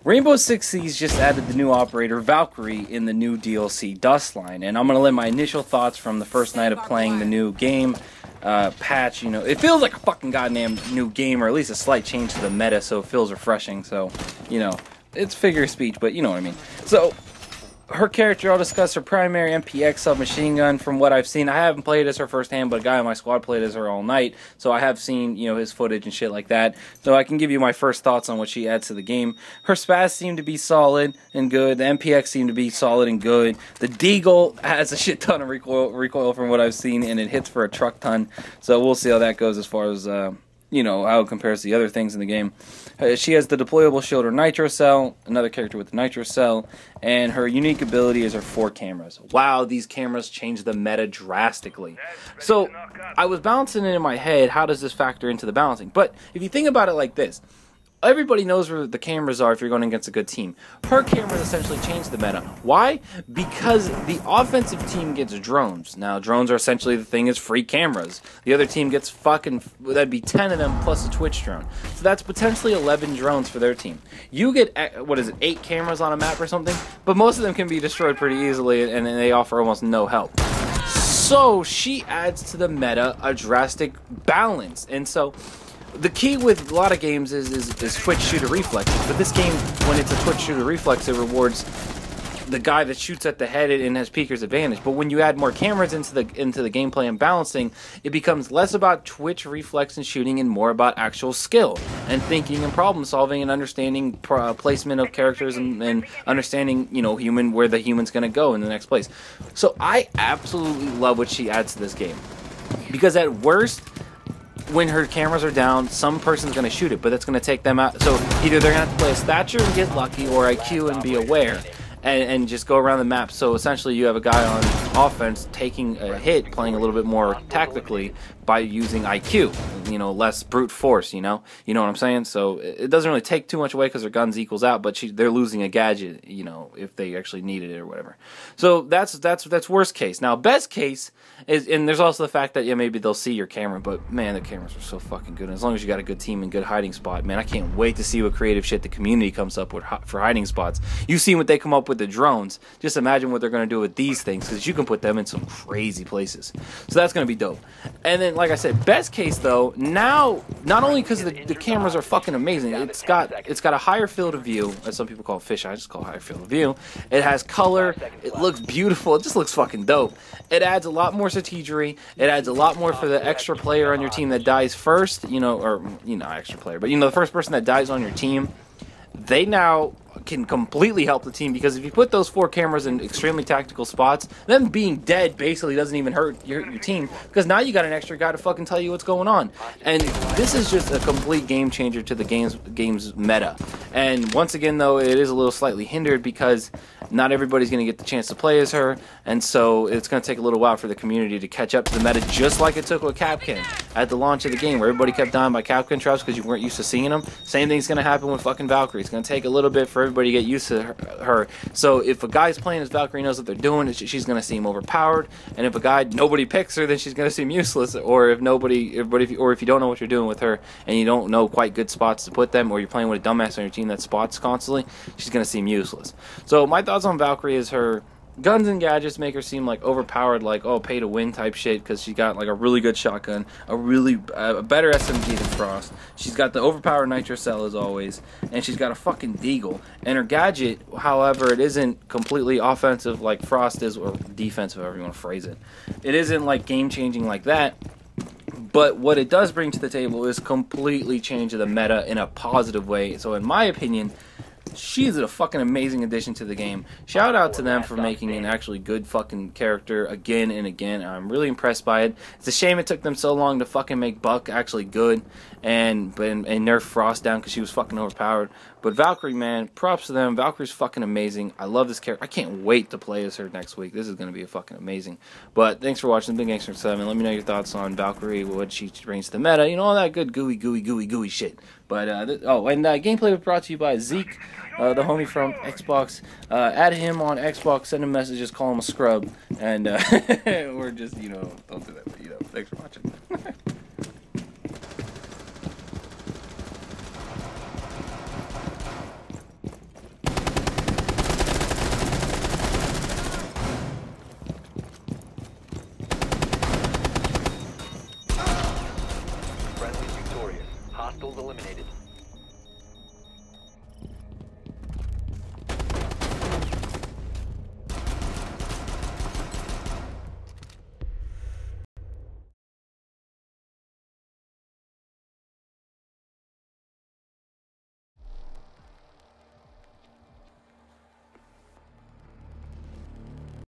Rainbow Six Siege just added the new operator Valkyrie in the new DLC Dustline, and I'm gonna let my initial thoughts from the first night of playing the new game patch. You know, it feels like a fucking goddamn new game, or at least a slight change to the meta, so it feels refreshing. So, you know, it's figure of speech, but you know what I mean. So, her character, I'll discuss her primary MPX submachine gun. From what I've seen, I haven't played as her firsthand, but a guy on my squad played as her all night, so I have seen, you know, his footage and shit like that. So I can give you my first thoughts on what she adds to the game. Her spaz seem to be solid and good. The MPX seem to be solid and good. The Deagle has a shit ton of recoil from what I've seen, and it hits for a truck ton. So we'll see how that goes as far as you know, how it compares to the other things in the game. She has the deployable shield or nitro cell, another character with the nitro cell, and her unique ability is her 4 cameras. Wow, these cameras change the meta drastically. So, I was balancing it in my head, how does this factor into the balancing? But, if you think about it like this, everybody knows where the cameras are if you're going against a good team. Her cameras essentially change the meta. Why? Because the offensive team gets drones. Now, drones are essentially the thing is free cameras. The other team gets fucking, that'd be 10 of them plus a Twitch drone. So that's potentially 11 drones for their team. You get, what is it, 8 cameras on a map or something? But most of them can be destroyed pretty easily, and they offer almost no help. So, she adds to the meta a drastic balance. And so, the key with a lot of games is Twitch shooter reflexes, but this game, when it's a Twitch shooter reflex, it rewards the guy that shoots at the head and has peeker's advantage. But when you add more cameras into the gameplay and balancing, it becomes less about Twitch reflex and shooting and more about actual skill and thinking and problem solving and understanding placement of characters and understanding, you know, where the human's going to go in the next place. So I absolutely love what she adds to this game, because at worst, when her cameras are down, some person's going to shoot it, but that's going to take them out. So either they're going to have to play a stature and get lucky, or IQ and be aware, and just go around the map. So essentially you have a guy on offense taking a hit, playing a little bit more tactically by using IQ, you know, less brute force, you know what I'm saying? So it doesn't really take too much away because their guns equals out, but they're losing a gadget, you know, if they actually needed it or whatever. So that's worst case. Now best case is, and there's also the fact that, yeah, maybe they'll see your camera, but man, the cameras are so fucking good. And as long as you got a good team and good hiding spot, man, I can't wait to see what creative shit the community comes up with for hiding spots. You've seen what they come up with the drones. Just imagine what they're going to do with these things, because you can put them in some crazy places. So that's going to be dope. And then, like I said, best case though, now not only because the cameras are fucking amazing, it's got a higher field of view, as some people call it fish. I just call it higher field of view. It has color. It looks beautiful. It just looks fucking dope. It adds a lot more strategery. It adds a lot more for the extra player on your team that dies first. You know, or extra player, but you know, the first person that dies on your team, they now can completely help the team, because if you put those 4 cameras in extremely tactical spots, them being dead basically doesn't even hurt your team, because now you got an extra guy to fucking tell you what's going on. And this is just a complete game changer to the game's meta. And once again though, it is a little slightly hindered because not everybody's going to get the chance to play as her, and so it's going to take a little while for the community to catch up to the meta, just like it took with Capcan at the launch of the game, where everybody kept dying by Capcan traps because you weren't used to seeing them. Same thing's going to happen with fucking Valkyrie. It's going to take a little bit for everybody to get used to her. So if a guy's playing as Valkyrie, knows what they're doing, she's going to seem overpowered, and if a guy nobody picks her, then she's going to seem useless. Or if if you don't know what you're doing with her and you don't know quite good spots to put them, or you're playing with a dumbass on your team that spots constantly, she's going to seem useless. So my thoughts on Valkyrie is her guns and gadgets make her seem like overpowered, like, oh, pay to win type shit, because she got like a really good shotgun, a better SMG than Frost. She's got the overpowered nitro cell as always, and she's got a fucking deagle. And her gadget, however, it isn't completely offensive like Frost is, or defensive, however you want to phrase it. It isn't like game changing like that. But what it does bring to the table is completely change the meta in a positive way. So in my opinion, she's a fucking amazing addition to the game. Shout out to them for making an actually good fucking character again and again. I'm really impressed by it. It's a shame it took them so long to fucking make Buck actually good and nerf Frost down because she was fucking overpowered. But Valkyrie, man, props to them. Valkyrie's fucking amazing. I love this character. I can't wait to play as her next week. This is going to be fucking amazing. But thanks for watching Big Gangster 7. Let me know your thoughts on Valkyrie, what she brings to the meta, you know, all that good gooey shit. But, gameplay was brought to you by Zeek, the homie from Xbox. Add him on Xbox, send him messages, call him a scrub, and, or just, don't do that, but, thanks for watching. Hostiles eliminated.